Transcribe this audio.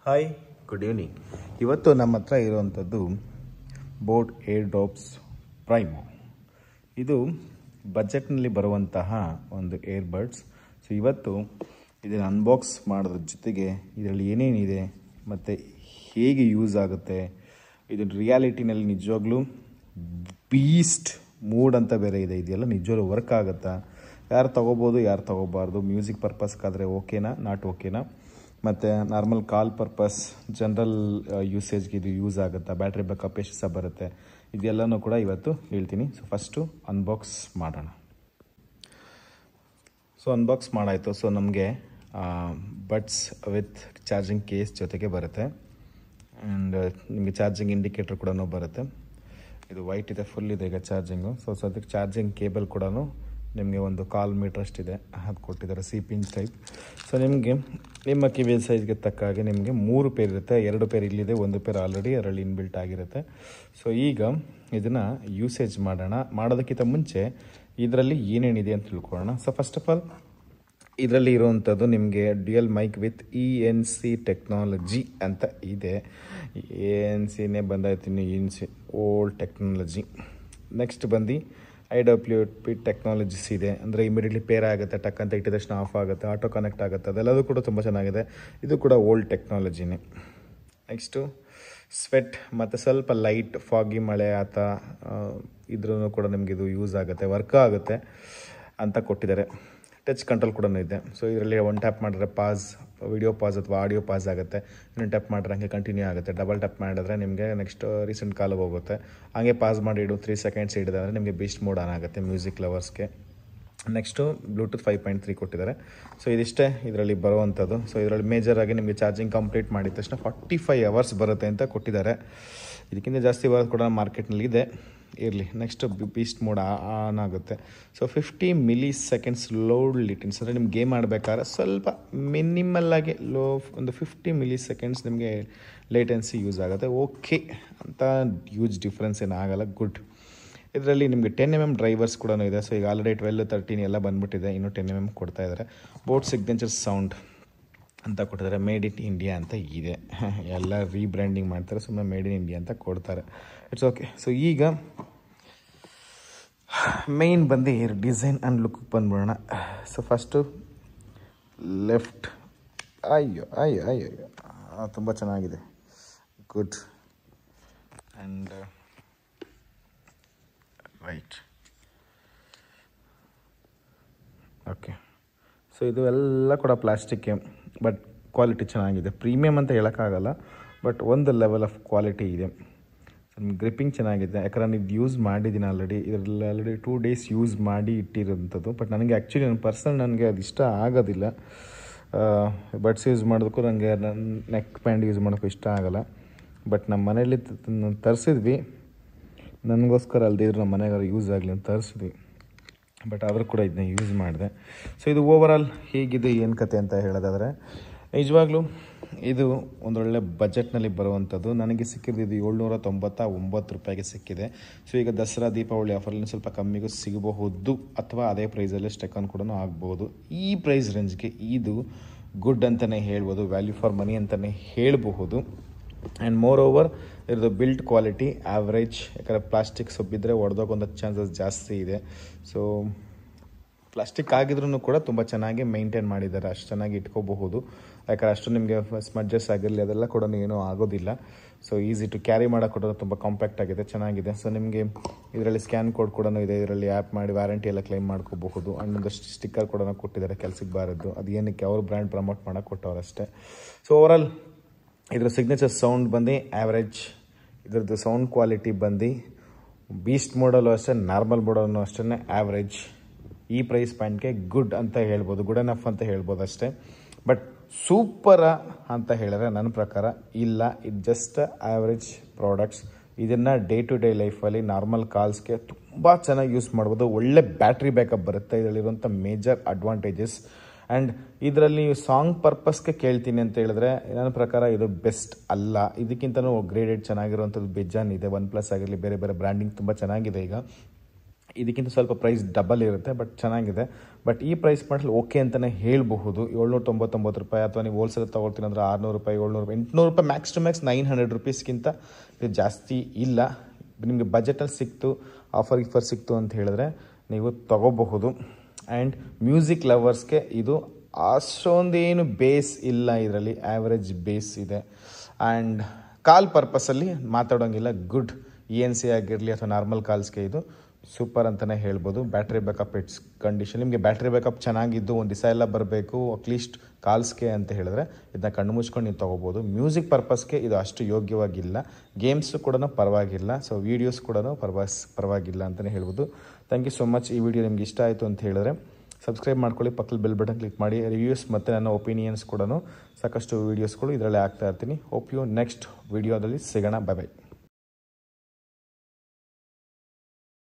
Hi, good evening. ಇವತ್ತು ನಮ್ಮ ಹತ್ರ ಇರುವಂಥದ್ದು ಬೋಟ್ ಏರ್ ಡ್ರಾಪ್ಸ್ ಪ್ರೈಮು. ಇದು ಬಜೆಟ್ನಲ್ಲಿ ಬರುವಂತಹ ಒಂದು ಏರ್ಬಡ್ಸ್. ಸೊ ಇವತ್ತು ಇದನ್ನು ಅನ್ಬಾಕ್ಸ್ ಮಾಡೋದ್ರ ಜೊತೆಗೆ ಇದರಲ್ಲಿ ಏನೇನಿದೆ ಮತ್ತು ಹೇಗೆ ಯೂಸ್ ಆಗುತ್ತೆ, ಇದು ರಿಯಾಲಿಟಿನಲ್ಲಿ ನಿಜವಾಗ್ಲೂ ಬೀಸ್ಟ್ ಮೂಡ್ ಅಂತ ಬೇರೆ ಇದೆ, ಇದೆಲ್ಲ ನಿಜವಾಗ್ಲೂ ವರ್ಕ್ ಆಗುತ್ತಾ, ಯಾರು ತೊಗೋಬೋದು ಯಾರು ತೊಗೋಬಾರ್ದು, ಮ್ಯೂಸಿಕ್ ಪರ್ಪಸ್ಗಾದರೆ ಓಕೆನಾ ನಾಟ್ ಓಕೆನಾ, ಮತ್ತು ನಾರ್ಮಲ್ ಕಾಲ್ ಪರ್ಪಸ್ ಜನರಲ್ ಯೂಸೇಜ್ಗೆ ಇದು ಯೂಸ್ ಆಗುತ್ತಾ, ಬ್ಯಾಟ್ರಿ ಬ್ಯಾಕಪ್ ಎಷ್ಟು ಸಹ ಬರುತ್ತೆ, ಇದೆಲ್ಲನೂ ಕೂಡ ಇವತ್ತು ಹೇಳ್ತೀನಿ. ಸೊ ಫಸ್ಟು ಅನ್ಬಾಕ್ಸ್ ಮಾಡೋಣ. ಸೊ ಅನ್ಬಾಕ್ಸ್ ಮಾಡಾಯಿತು. ಸೊ ನಮಗೆ ಬಡ್ಸ್ ವಿತ್ ಚಾರ್ಜಿಂಗ್ ಕೇಸ್ ಜೊತೆಗೆ ಬರುತ್ತೆ ಆ್ಯಂಡ್ ನಿಮಗೆ ಚಾರ್ಜಿಂಗ್ ಇಂಡಿಕೇಟರ್ ಕೂಡ ಬರುತ್ತೆ. ಇದು ವೈಟ್ ಇದೆ, ಫುಲ್ ಇದೆ ಈಗ ಚಾರ್ಜಿಂಗು. ಸೊ ಅದಕ್ಕೆ ಚಾರ್ಜಿಂಗ್ ಕೇಬಲ್ ಕೂಡ ನಿಮಗೆ ಒಂದು 1/4 ಮೀಟ್ರ್ ಅಷ್ಟಿದೆ, ಅದು ಕೊಟ್ಟಿದ್ದಾರೆ ಸಿ ಪಿನ್ ಟೈಪ್. ಸೊ ನಿಮಗೆ ನಿಮ್ಮ ಕಿವಿ ಸೈಜ್ಗೆ ತಕ್ಕ ಹಾಗೆ ನಿಮಗೆ 3 ಪೇರ್ ಇರುತ್ತೆ. 2 ಪೇರ್ ಇಲ್ಲಿದೆ, 1 ಪೇರ್ ಆಲ್ರೆಡಿ ಅದರಲ್ಲಿ ಇನ್ಬಿಲ್ಟ್ ಆಗಿರುತ್ತೆ. ಸೊ ಈಗ ಇದನ್ನು ಯೂಸೇಜ್ ಮಾಡೋದಕ್ಕಿಂತ ಮುಂಚೆ ಇದರಲ್ಲಿ ಏನೇನಿದೆ ಅಂತ ತಿಳ್ಕೊಳ್ಳೋಣ. ಸೊ ಫಸ್ಟ್ ಆಫ್ ಆಲ್ ಇದರಲ್ಲಿ ಇರುವಂಥದ್ದು ನಿಮಗೆ dual mic with ENC technology ಅಂತ ಇದೆ. ENCನೇ ಬಂದಾಯ್ತು, ಇನ್ನು ENC ಓಲ್ಡ್ ಟೆಕ್ನಾಲಜಿ. ನೆಕ್ಸ್ಟ್ ಬಂದು IWP ಟೆಕ್ನಾಲಜೀಸ್ ಇದೆ, ಅಂದರೆ ಇಮಿಡಿಯೇಟ್ಲಿ ಪೇರ್ ಆಗುತ್ತೆ, ಟಕ್ ಅಂತ ಇಟ್ಟಿದ ತಕ್ಷಣ ಆಫ್ ಆಗುತ್ತೆ, ಆಟೋ ಕನೆಕ್ಟ್ ಆಗುತ್ತೆ, ಅದೆಲ್ಲದೂ ಕೂಡ ತುಂಬ ಚೆನ್ನಾಗಿದೆ. ಇದು ಕೂಡ ಓಲ್ಡ್ ಟೆಕ್ನಾಲಜಿನೇ. ನೆಕ್ಸ್ಟು ಸ್ವೆಟ್ ಮತ್ತು ಸ್ವಲ್ಪ ಲೈಟ್ ಫಾಗಿ ಮಳೆ ಇದ್ರೂ ಕೂಡ ನಿಮಗೆ ಇದು ಯೂಸ್ ಆಗುತ್ತೆ, ವರ್ಕ್ ಆಗುತ್ತೆ ಅಂತ ಕೊಟ್ಟಿದ್ದಾರೆ. ಟಚ್ ಕಂಟ್ರೋಲ್ ಕೂಡ ಇದೆ. ಸೊ ಇದರಲ್ಲಿ ಒನ್ ಟ್ಯಾಪ್ ಮಾಡಿದ್ರೆ ಪಾಸ್, ವಿಡಿಯೋ ಪಾಸ್ ಅಥವಾ ಆಡಿಯೋ ಪಾಸ್ ಆಗುತ್ತೆ, ಇನ್ನೊಂದು ಟ್ಯಾಪ್ ಮಾಡಿದ್ರೆ ಹಂಗೆ ಕಂಟಿನ್ಯೂ ಆಗುತ್ತೆ. ಡಬಲ್ ಟ್ಯಾಪ್ ಮಾಡಿದ್ರೆ ನಿಮಗೆ ನೆಕ್ಸ್ಟ್ ರೀಸೆಂಟ್ ಕಾಲಿಗೆ ಹೋಗುತ್ತೆ. ಹಾಗೆ ಪಾಸ್ ಮಾಡಿ 3 ಸೆಕೆಂಡ್ಸ್ ಹಿಡಿದ್ರೆ ನಿಮಗೆ ಬೀಸ್ಟ್ ಮೋಡ್ ಆನ್ ಆಗುತ್ತೆ ಮ್ಯೂಸಿಕ್ ಲವರ್ಸ್ಗೆ. ನೆಕ್ಸ್ಟು ಬ್ಲೂಟೂತ್ 5.3 ಕೊಟ್ಟಿದ್ದಾರೆ. ಸೊ ಇದಿಷ್ಟೇ ಇದರಲ್ಲಿ ಬರುವಂಥದ್ದು. ಸೊ ಇದರಲ್ಲಿ ಮೇಜರಾಗಿ ನಿಮಗೆ ಚಾರ್ಜಿಂಗ್ ಕಂಪ್ಲೀಟ್ ಮಾಡಿದ ತಕ್ಷಣ 45 ಅವರ್ಸ್ ಬರುತ್ತೆ ಅಂತ ಕೊಟ್ಟಿದ್ದಾರೆ. ಇದಕ್ಕಿಂತ ಜಾಸ್ತಿ ಬರೋದು ಕೂಡ ಮಾರ್ಕೆಟ್ನಲ್ಲಿ ಇದೆ, ಇರಲಿ. ನೆಕ್ಸ್ಟ್ ಬೀಸ್ಟ್ ಮೋಡ್ ಆನ್ ಆಗುತ್ತೆ. ಸೊ 50 ಮಿಲಿ ಸೆಕೆಂಡ್ಸ್ ಲೋಡ್ ಲಿಟೆನ್ಸ್, ಅಂದರೆ ನಿಮ್ಗೆ ಗೇಮ್ ಆಡಬೇಕಾದ್ರೆ ಸ್ವಲ್ಪ ಮಿನಿಮಲ್ಲಾಗಿ ಒಂದು 50 ಮಿಲಿ ಸೆಕೆಂಡ್ಸ್ ನಿಮಗೆ ಲೇಟೆನ್ಸಿ ಯೂಸ್ ಆಗುತ್ತೆ. ಓಕೆ ಅಂತ ಹ್ಯೂಜ್ ಡಿಫ್ರೆನ್ಸ್ ಏನು ಆಗಲ್ಲ, ಗುಡ್. ಇದರಲ್ಲಿ ನಿಮಗೆ 10mm ಡ್ರೈವರ್ಸ್ ಕೂಡ ಇದೆ. ಸೊ ಈಗ ಆಲ್ರೆಡಿ 12, 13 ಎಲ್ಲ ಬಂದುಬಿಟ್ಟಿದೆ, ಇನ್ನೂ 10mm ಕೊಡ್ತಾ ಇದ್ದಾರೆ. ಬೋಟ್ ಸಿಗ್ನೇಚರ್ ಸೌಂಡ್ ಅಂತ ಕೊಟ್ಟಿದ್ದಾರೆ. ಮೇಡ್ ಇನ್ ಇಂಡಿಯಾ ಅಂತ ಇದೆ, ಎಲ್ಲ ರೀಬ್ರ್ಯಾಂಡಿಂಗ್ ಮಾಡ್ತಾರೆ, ಸುಮ್ಮನೆ ಮೇಡ್ ಇನ್ ಇಂಡಿಯಾ ಅಂತ ಕೊಡ್ತಾರೆ, ಇಟ್ಸ್ ಓಕೆ. ಸೊ ಈಗ ಮೇಯ್ನ್ ಬಂದು ಡಿಸೈನ್ ಆ್ಯಂಡ್ ಲುಕ್ ಬಂದ್ಬಿಡೋಣ. ಸೊ ಫಸ್ಟು ಲೆಫ್ಟ್, ಅಯ್ಯೋ ಅಯ್ಯೋ ಅಯ್ಯೋ ತುಂಬ ಚೆನ್ನಾಗಿದೆ, good. And right, okay. So ಇದು ಎಲ್ಲ ಕೂಡ ಪ್ಲಾಸ್ಟಿಕ್ಕೆ, ಬಟ್ ಕ್ವಾಲಿಟಿ ಚೆನ್ನಾಗಿದೆ. ಪ್ರೀಮಿಯಮ್ ಅಂತ ಹೇಳೋಕ್ಕಾಗಲ್ಲ, ಬಟ್ ಒಂದು ಲೆವೆಲ್ ಆಫ್ ಕ್ವಾಲಿಟಿ ಇದೆ. ಗ್ರಿಪ್ಪಿಂಗ್ ಚೆನ್ನಾಗಿದೆ, ಯಾಕಂದರೆ ಇದು ಯೂಸ್ ಮಾಡಿದ್ದೀನಿ ಆಲ್ರೆಡಿ. ಇದರಲ್ಲಿ ಆಲ್ರೆಡಿ 2 ಡೇಸ್ ಯೂಸ್ ಮಾಡಿ ಇಟ್ಟಿರೋಂಥದ್ದು. ಬಟ್ ನನಗೆ ಆ್ಯಕ್ಚುಲಿ ನನಗೆ ಅದು ಇಷ್ಟ ಆಗೋದಿಲ್ಲ. ಬಡ್ಸ್ ಯೂಸ್ ಮಾಡೋದಕ್ಕೂ ನನಗೆ ನನ್ನ ನೆಕ್ ಬ್ಯಾಂಡ್ ಯೂಸ್ ಮಾಡೋಕ್ಕೂ ಇಷ್ಟ ಆಗೋಲ್ಲ. ಬಟ್ ನಮ್ಮ ಮನೇಲಿ ತರಿಸಿದ್ವಿ, ನನಗೋಸ್ಕರ ಅಲ್ಲದಿದ್ರು ನಮ್ಮ ಮನೆಗಾರು ಯೂಸ್ ಆಗಲಿ ಅಂತ ತರಿಸಿದ್ವಿ, ಬಟ್ ಆದರೂ ಕೂಡ ಇದನ್ನ ಯೂಸ್ ಮಾಡಿದೆ. ಸೊ ಇದು ಓವರಾಲ್ ಹೇಗಿದೆ ಏನು ಕತೆ ಅಂತ ಹೇಳೋದಾದರೆ, ನಿಜವಾಗ್ಲೂ ಇದು ಒಂದೊಳ್ಳೆ ಬಜೆಟ್ನಲ್ಲಿ ಬರುವಂಥದ್ದು. ನನಗೆ ಸಿಕ್ಕಿದ್ದು ಇದು 799 ರೂಪಾಯಿಗೆ ಸಿಕ್ಕಿದೆ. ಸೊ ಈಗ ದಸರಾ ದೀಪಾವಳಿ ಆಫರಲ್ಲಿ ಸ್ವಲ್ಪ ಕಮ್ಮಿಗೂ ಸಿಗಬಹುದು, ಅಥವಾ ಅದೇ ಪ್ರೈಸಲ್ಲೇ ಸ್ಟೆಕಾನ್ ಕೂಡ ಆಗ್ಬೋದು. ಈ ಪ್ರೈಸ್ ರೇಂಜ್ಗೆ ಇದು ಗುಡ್ ಅಂತಲೇ ಹೇಳ್ಬೋದು, ವ್ಯಾಲ್ಯೂ ಫಾರ್ ಮನಿ ಅಂತಲೇ ಹೇಳಬಹುದು. ಆ್ಯಂಡ್ ಮೋರ್ ಓವರ್ ಇರೋದು ಬಿಲ್ಡ್ ಕ್ವಾಲಿಟಿ ಆವ್ರೇಜ್, ಯಾಕಂದರೆ ಪ್ಲಾಸ್ಟಿಕ್ ಸೊಬ್ಬಿದ್ರೆ ಒಡೆದೋಗೊಂದು ಚಾನ್ಸಸ್ ಜಾಸ್ತಿ ಇದೆ. ಸೊ ಪ್ಲಾಸ್ಟಿಕ್ ಆಗಿದ್ರೂ ಕೂಡ ತುಂಬ ಚೆನ್ನಾಗಿ ಮೇಂಟೈನ್ ಮಾಡಿದ್ದಾರೆ, ಅಷ್ಟು ಚೆನ್ನಾಗಿ ಇಟ್ಕೋಬಹುದು. ಯಾಕಂದರೆ ಅಷ್ಟು ನಿಮಗೆ ಸ್ಮಡ್ಜಸ್ ಆಗಿರಲಿ ಅದೆಲ್ಲ ಕೂಡ ಏನೂ ಆಗೋದಿಲ್ಲ. ಸೊ ಈಸಿ ಟು ಕ್ಯಾರಿ ಮಾಡೋಕೆ ಕೂಡ ತುಂಬ ಕಾಂಪ್ಯಾಕ್ಟ್ ಆಗಿದೆ, ಚೆನ್ನಾಗಿದೆ. ಸೊ ನಿಮಗೆ ಇದರಲ್ಲಿ ಸ್ಕ್ಯಾನ್ ಕೋಡ್ ಕೂಡ ಇದೆ, ಇದರಲ್ಲಿ ಆ್ಯಪ್ ಮಾಡಿ ವ್ಯಾರಂಟಿ ಎಲ್ಲ ಕ್ಲೈಮ್ ಮಾಡ್ಕೋಬಹುದು. ಆ್ಯಂಡ್ ಒಂದಷ್ಟು ಸ್ಟಿಕ್ಕರ್ ಕೂಡ ಕೊಟ್ಟಿದ್ದಾರೆ ಕೆಲಸಕ್ಕೆ ಬಾರದ್ದು, ಅದು ಏನಕ್ಕೆ ಅವ್ರ ಬ್ರ್ಯಾಂಡ್ ಪ್ರಮೋಟ್ ಮಾಡೋಕ್ಕೆ ಕೊಟ್ಟವ್ರಷ್ಟೇ. ಸೊ ಓವರಾಲ್ ಇದರ ಸಿಗ್ನೇಚರ್ ಸೌಂಡ್ ಬಂದು ಆ್ಯಾವ್ರೇಜ್, ಇದರದ್ದು ಸೌಂಡ್ ಕ್ವಾಲಿಟಿ ಬಂದು ಬೀಸ್ಟ್ ಮೋಡಲ್ಲೂ ಅಷ್ಟೇ, ನಾರ್ಮಲ್ ಮೋಡಲ್ಲೂ ಅಷ್ಟೇ ಆ್ಯಾವ್ರೇಜ್. ಈ ಪ್ರೈಸ್ ಪಾಯಿಂಟ್ಗೆ ಗುಡ್ ಅಂತ ಹೇಳ್ಬೋದು, ಗುಡ್ ಎನಫ್ ಅಂತ ಹೇಳ್ಬೋದು ಅಷ್ಟೇ. ಬಟ್ ಸೂಪರ ಅಂತ ಹೇಳಿದ್ರೆ ನನ್ನ ಪ್ರಕಾರ ಇಲ್ಲ, ಇದು ಜಸ್ಟ್ ಆ್ಯಾವ್ರೇಜ್ ಪ್ರಾಡಕ್ಟ್ಸ್. ಇದನ್ನು ಡೇ ಟು ಡೇ ಲೈಫಲ್ಲಿ ನಾರ್ಮಲ್ ಕಾಲ್ಸ್ಗೆ ತುಂಬ ಚೆನ್ನಾಗಿ ಯೂಸ್ ಮಾಡ್ಬೋದು. ಒಳ್ಳೆ ಬ್ಯಾಟ್ರಿ ಬ್ಯಾಕಪ್ ಬರುತ್ತೆ, ಇದರಲ್ಲಿರುವಂಥ ಮೇಜರ್ ಅಡ್ವಾಂಟೇಜಸ್. ಆ್ಯಂಡ್ ಇದರಲ್ಲಿ ನೀವು ಸಾಂಗ್ ಪರ್ಪಸ್ಗೆ ಕೇಳ್ತೀನಿ ಅಂತ ಹೇಳಿದ್ರೆ ನನ್ನ ಪ್ರಕಾರ ಇದು ಬೆಸ್ಟ್ ಅಲ್ಲ. ಇದಕ್ಕಿಂತಲೂ ಗ್ರೇಡೆಡ್ ಚೆನ್ನಾಗಿರುವಂಥದ್ದು ಬೇಜಾನ್ ಇದೆ. OnePlus ಆಗಿರಲಿ, ಬೇರೆ ಬೇರೆ ಬ್ರ್ಯಾಂಡಿಂಗ್ ತುಂಬ ಚೆನ್ನಾಗಿದೆ. ಈಗ ಇದಕ್ಕಿಂತ ಸ್ವಲ್ಪ ಪ್ರೈಸ್ ಡಬಲ್ ಇರುತ್ತೆ, ಬಟ್ ಚೆನ್ನಾಗಿದೆ. ಬಟ್ ಈ ಪ್ರೈಸ್ ಪಾಯಿಂಟಲ್ಲಿ ಓಕೆ ಅಂತಲೇ ಹೇಳಬಹುದು. 799 ರೂಪಾಯಿ, ಅಥವಾ ನೀವು ಹೋಲ್ಸೇಲ್ ತೊಗೊಳ್ತೀನಿ ಅಂದರೆ 600 ರೂಪಾಯಿ, 700 ರೂಪಾಯಿ, 800 ರೂಪಾಯಿ, ಮ್ಯಾಕ್ಸ್ ಟು ಮ್ಯಾಕ್ಸ್ 900 ರುಪೀಸ್ಗಿಂತ ಇದು ಜಾಸ್ತಿ ಇಲ್ಲ. ನಿಮಗೆ ಬಜೆಟಲ್ಲಿ ಸಿಕ್ತು, ಆಫರ್ ಸಿಕ್ತು ಅಂತ ಹೇಳಿದ್ರೆ ನೀವು ತೊಗೋಬಹುದು. ಆ್ಯಂಡ್ ಮ್ಯೂಸಿಕ್ ಲವರ್ಸ್ಗೆ ಇದು ಅಷ್ಟೊಂದೇನು ಬೇಸ್ ಇಲ್ಲ, ಇದರಲ್ಲಿ ಆ್ಯಾವ್ರೇಜ್ ಬೇಸ್ ಇದೆ. ಆ್ಯಂಡ್ ಕಾಲ್ ಪರ್ಪಸಲ್ಲಿ ಮಾತಾಡೋಂಗಿಲ್ಲ, ಗುಡ್ ENC ಆಗಿರಲಿ ಅಥವಾ ನಾರ್ಮಲ್ ಕಾಲ್ಸ್ಗೆ ಇದು ಸೂಪರ್ ಅಂತಲೇ ಹೇಳ್ಬೋದು. Battery backup it's condition. ನಿಮಗೆ ಬ್ಯಾಟ್ರಿ ಬ್ಯಾಕಪ್ ಚೆನ್ನಾಗಿದ್ದು ಒಂದು ದಿವಸ ಎಲ್ಲ ಬರಬೇಕು ಅಟ್ಲೀಸ್ಟ್ ಕಾಲ್ಸ್ಗೆ ಅಂತ ಹೇಳಿದ್ರೆ ಇದನ್ನ ಕಣ್ಣು ಮುಚ್ಕೊಂಡು ನೀವು ತೊಗೋಬೋದು. ಮ್ಯೂಸಿಕ್ ಪರ್ಪಸ್ಗೆ ಇದು ಅಷ್ಟು ಯೋಗ್ಯವಾಗಿಲ್ಲ. ಗೇಮ್ಸು ಕೂಡ ಪರವಾಗಿಲ್ಲ, ಸೊ ವೀಡಿಯೋಸ್ ಕೂಡ ಪರವಾಗಿಲ್ಲ ಅಂತಲೇ ಹೇಳ್ಬೋದು. Thank you so much. ಈ ವಿಡಿಯೋ ನಿಮ್ಗೆ ಇಷ್ಟ ಆಯಿತು ಅಂತ ಹೇಳಿದ್ರೆ ಸಬ್ಸ್ಕ್ರೈಬ್ ಮಾಡ್ಕೊಳ್ಳಿ, ಪಕ್ಕದಲ್ಲಿ ಬೆಲ್ ಬಟನ್ ಕ್ಲಿಕ್ ಮಾಡಿ. ರಿವ್ಯೂಸ್ ಮತ್ತು ನನ್ನ ಒಪಿನಿಯನ್ಸ್ ಕೂಡ ಸಾಕಷ್ಟು ವೀಡಿಯೋಸ್ಗಳು ಇದರಲ್ಲೇ ಆಗ್ತಾ ಇರ್ತೀನಿ. ಹೋಪ್ ಯು ನೆಕ್ಸ್ಟ್ ವಿಡಿಯೋದಲ್ಲಿ ಸಿಗೋಣ. Bye bye.